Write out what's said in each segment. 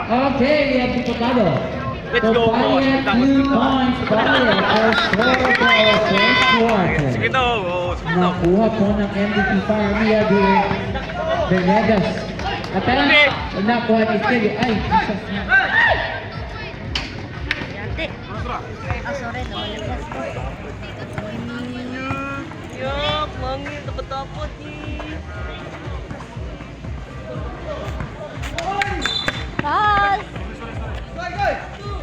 Okay, we have Diputado. Let's So, go, boss. Payet, 2 points. Payet, our score for our first quarter. Sige to, sige to. Nakuha po ng MVP Parmia Venegas. At nakuha ni Stevie. Ay, Jesus na. Yante. Oh, sorry, namalaglas ko. Yup, mangin, dapat-dapat eh. Pass!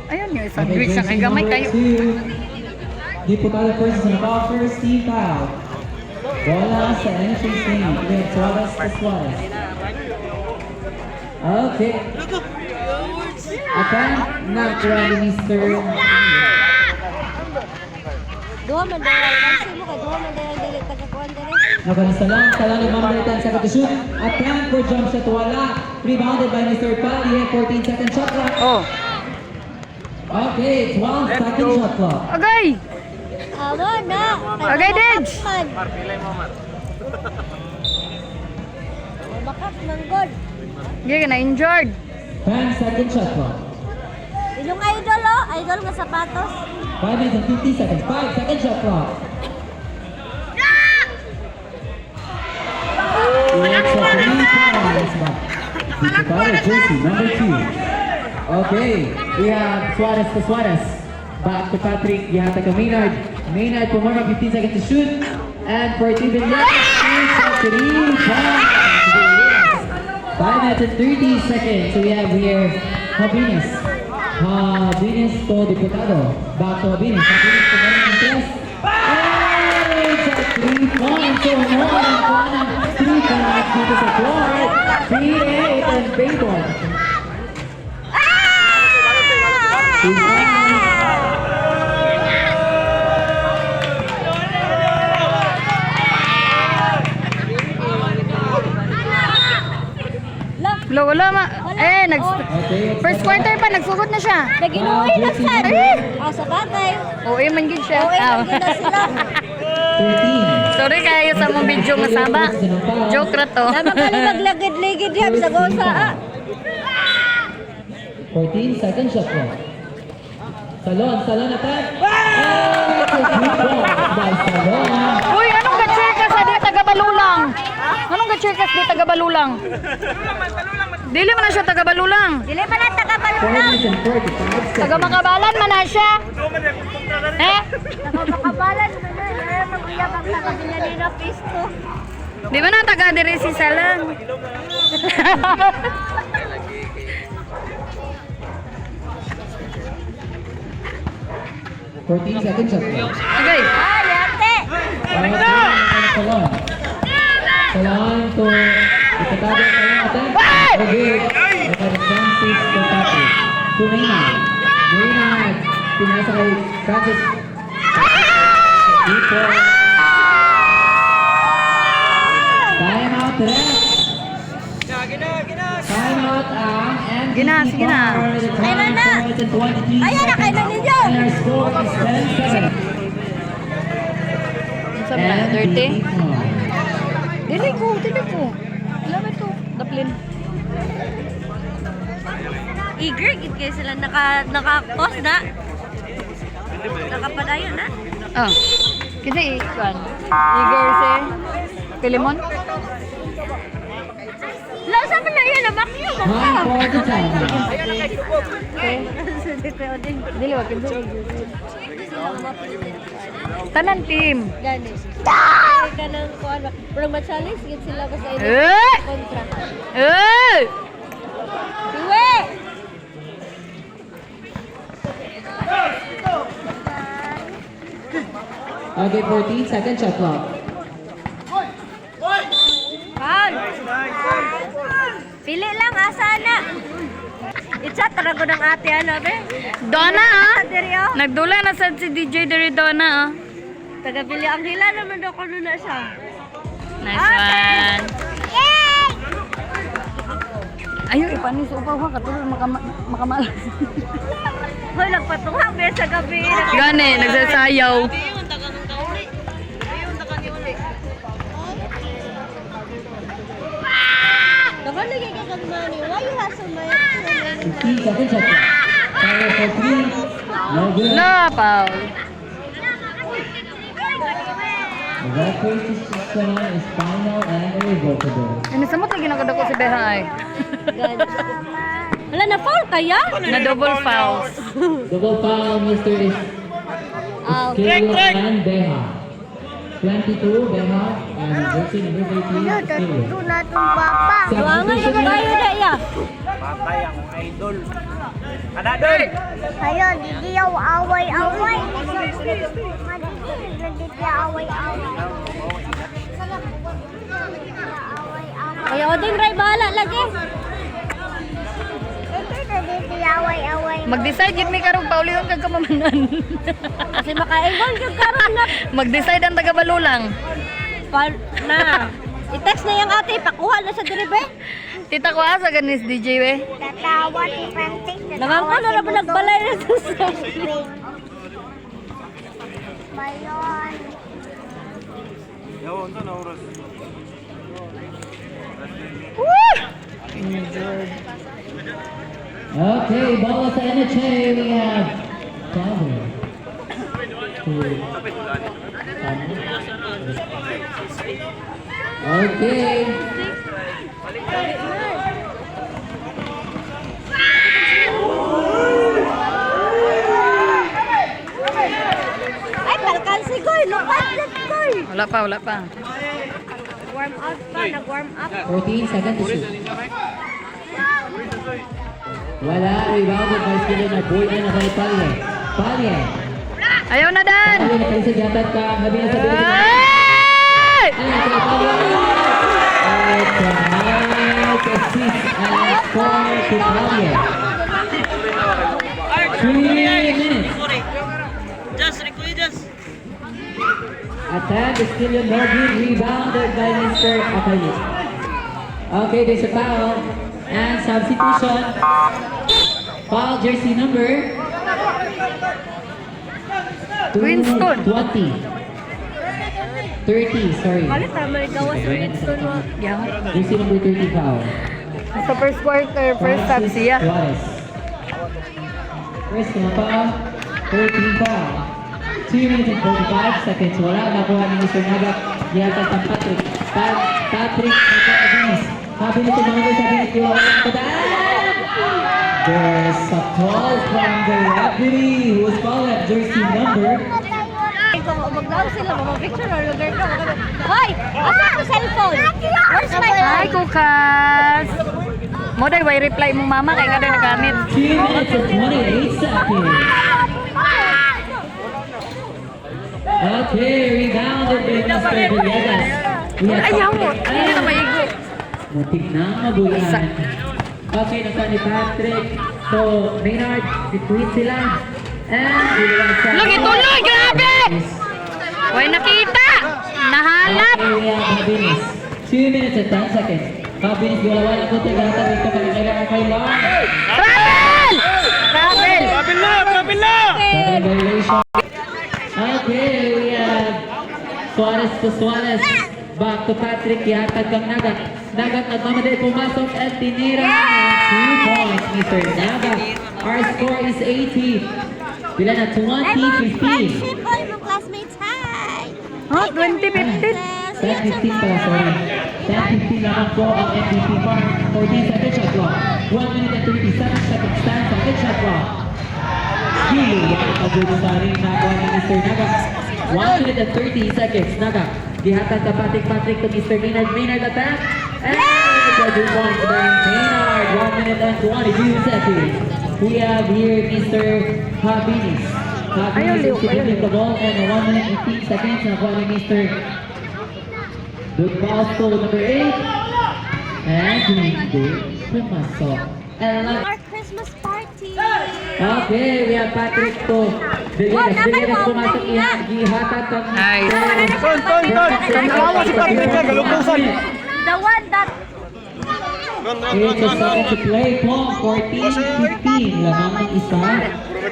Ayun yung sandwich na kay gamay kayo. Diputado versus Natal first team foul. Bola sa entry team. We have Suarez to Suarez. Okay. Akan nakuha ni Mr. Duha man dahil. Kasi mo kay duha man dahil dili tagakuan dali. Nagkalisalang nagmamalitan sa katusyon. Akan for jump shot wala. Rebounded by Mr. Pali. 14 second shot clock. Oh. Okay, 12 second shot clock. Agay! Amo na. Okay, Dej. Mar, pilay mo, Mar. Makap man god. Hindi ka na-injured. 10 second shot clock. Inyong idol oh, idol nga sapatos. 5 minutes and 50 seconds. 5 second shot clock. It's a 3 points back. Diputado jersey number 2. Okay, we have Suarez to Suarez. Back to Patrick. You have to Maynard. Maynard for more than 15 seconds to shoot. And for Steven Lewis, shoots a 3 points. 5 minutes and 30 seconds. So we have here Habinas. Habinas to Diputado. Back to Habinas. Habinas to more than 3. And it's a 3 points. So more than 3 points dito sa court. 3-8 and Baybon. Wala ma. First quarter pa, nagsugod na siya. Naginuwi na sad. Ay! Oh, sa batay. Oo, man gid siya. Oo, Ah. man gid na sila. 13. Sorry kayo sa mong video nga saba. Joke ra to. Na magaling maglagid-ligid diyan sa gosa. 14 second shot clock. Salon attack. And it's a 3 points by Salon. Uy, anong ga-check sa di taga-balulang? Anong ga-check di taga-balulang? Dili man na siya taga-balulang. Dili pa na 4 tagabalulang. minutes and 45 seconds. Taga-makabalan man na siya. Eh? Nakapakabalan mo na. Ay, mag-uyab ang tagabilya ni na pisto. Di ba na taga-diri si Salang? 14 second shot clock. Okay. Ah, yate. Salon to Diputado Salon attack. Okay. Francis to Patrick. To Maynard. Maynard. Pinasa kay Francis. Dito. Time out ref. Time out ang MTC Gina, sige na. Power with a time Kailan na? of 23 Ayan na, kailan seconds. ninyo? And our score is 10-7. Sabi na, And 30? the Power. Dili ko. Alam mo ito. Daplin. Eager, gid kayo sila naka-post na. Nakapadayon na. Ah. Kasi ikuan. Eager si Pilimon. Lausa mo na yun, namakyo mo ka. Time for the timeout. Okay. Hindi ko din. Dili wa kinsa. Tanan team. Gani. Ay, kanang ko ano. Pero ma-challenge gid sila basta ina Eh! kontra. Eh! Iwe! Okay, 14 second shot clock. Foul! Pili lang, asa na? I-chat talaga ng ate, ano, be? Donna ah. Diri, oh. Nagdula na sad si DJ Diri Donna ah. Taga-bili ang hila naman daw kung na siya. Nice one. Yay! Ayaw, ipanis upaw ha. Katulad makamalas. Hoy, nagpatunghang be sa gabi. Gani, nagsasayaw. money? Why you have so many 15 seconds shot clock. Fire for 3. No good. Na, foul. The referee's decision is final and irrevocable. Ano sa mo tayo ginagada ko si Beha ay? Wala na foul kaya? Na double fouls. Double foul, Mr. Iskelo and Beha. 22, Beha, and jersey number 18, Iskelo. Buwangan ka kayo na iya. Patay ang idol. Kada doon! Ayo, di dia away-away. Di dia away-away. Kaya oding ray bahala lagi. Di dia away-away. Mag-decide yun mi karong pauliyon kag kamamanan. Kasi makaingon yung karon na. Mag-decide ang taga-balulang. Foul na. I-text na yung ate, pakuha na sa diribe. Tita ko asa ganis DJ we. Tatawa si Francis. Nangangko na naman nagbalay na sa Bayon. Yawon to na oras. Okay, bola sa NHA, we have foul. Okay. Ay, palkansi ko. Lupat na ko. Wala pa, wala pa. Warm up pa, nag-warm up. 14 seconds to shoot. Wala, rebounded by Iskelo na boy na kay Palye. Palye. Ayaw na Dan. Palye na kaisa diatat ka, habi na sa bilis. Ay! Ayun, kay Palye. It's a nice assist and score to Palye. 3 minutes. Just, Rico, just. Attack is still no good, rebounded by Mr. Akayi. Okay, there's a foul and substitution. Foul jersey number Winston. 20. 30, sorry. Kalit tama ikaw sa Winston mo. Yaw. Jersey number 30 foul. Sa first quarter, first half Francis siya. Suarez. First na foul, 13 foul. 2 minutes and 45 seconds. Wala, nakuha ni Mr. Nagak. Dihatag ng Patrick. Patrick Nagak. Sabi nito mga boy, sabi nito yung walang padaan. There's a call from the referee who's fouled at jersey number. Kung magdaw sila, mamapicture or lugar ka. Hoy! Asa ko cellphone? Where's my Ay, kukas. Mo dahil way reply mong mama kay kada nagamit. 2 minutes and 28 seconds. Okay, rebounded by Mr. Villegas. We have Ayaw mo. Hindi na maigo. Mutik na mabuyan. Okay, nasa ni Patrick. So, Maynard, between sila. And Lagi tuloy, grabe! Way nakita. Nahanap. Okay, we have Habinis. 2 minutes and 10 seconds. Habinis, wala-wala ko tigata dito kailangan kay Long. Travel! Travel! Kapil na! Kapil na! Double violation. Okay, we have Suarez to Suarez. Back to Patrick, ihatag kang Nagat. Nagat nagmamadali pumasok at tinira. 2 points, Mr. Nagat. Our score is 80. Bila na 20-15. Friendship, all my classmates, hi! Ha? 2015? 10-15 pala, sorry. 10-15 naman po ang MVP mark. 14 second shot clock. 1 minute and 37 seconds. 10 second shot clock. Gilo, nakapagod sa ring nakuha ni Mr. Naga. 1 minute and 30 seconds. Naga, dihatag ka Patrick to Mr. Maynard. Maynard attack. And the 2 points by Maynard. 1 minute and 22 seconds. We have here Mr. Habinis. Habinis is to the ball and 1 minute and 15 seconds. Nakuha ni Mr. Dugbasto number 8. And hindi pumasok. And Our Christmas party! okay, we have Patrick to Villegas. Villegas pumasok, ihatag kang Nice. Kawawa si Patrick ka, galupusan. The one that... It's a second to play po, 14-15. Lamang ng isa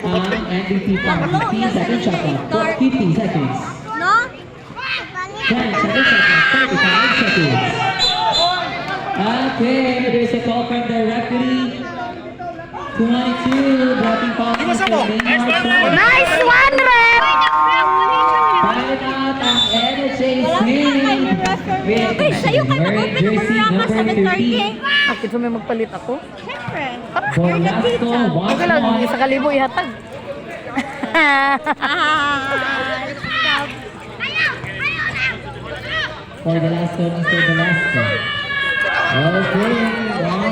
ang MVP pa. 15 seconds shot clock. 50 seconds. No? 10 seconds shot clock. 35 seconds. Okay, there's a call from the referee. 22, blocking foul. Mr. Maynard. Nice one, Ref! Filing out ang NHA Sling. Uy, sa'yo ka mag-open ng programa sa 13. Bakit may magpalit ako? Siyempre. Bolasco, Okay lang, isa kalibo ihatag. For Velasco, Mr. Velasco. Okay, well,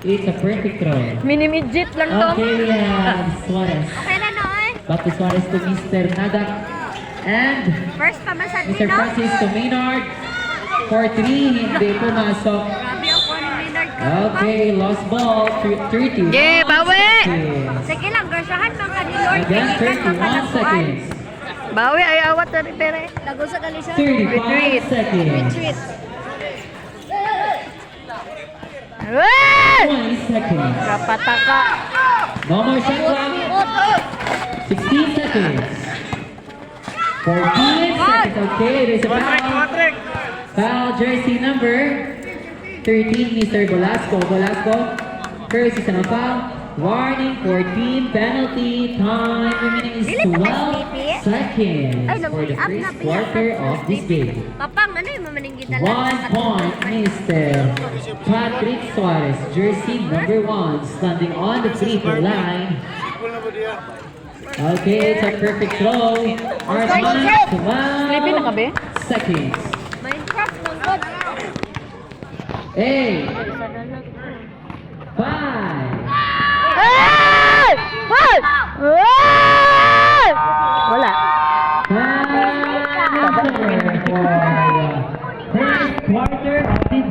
it's a perfect throw. Mini-midget lang to. Okay, we have Suarez. Okay na noon. Back to Suarez to Mr. Nagak. And First pamasad Mr. nino. Francis to Maynard. For 3, hindi pumasok. Grabe ako ni Maynard. Okay, lost ball. 30. Yeah, bawi! Sige lang, garsahan man ka ni Lord. Again, Bigyan man ka 31 ng seconds. Bawi ay awat na rin, pere. Lago sa kalisyon. 35 seconds. Retreat. 20 seconds. Kapataka. No more shot clock. 16 seconds. 14 seconds. Okay, there's a foul. Foul jersey number 13, Mr. Velasco. Velasco, first is a foul. Warning, 14, penalty. Time remaining is 12 seconds for the first quarter of this game. Papang, ano yung mamaningin na 1 point, Mr. Patrick Suarez, jersey number 1, standing on the free-throw line. Okay, it's a perfect throw. Our time, Sleepy na ka, be? 12 seconds. Minecraft ng God. 8, 5, Hey! Hey! Hey! Wala. 5, for the first quarter of this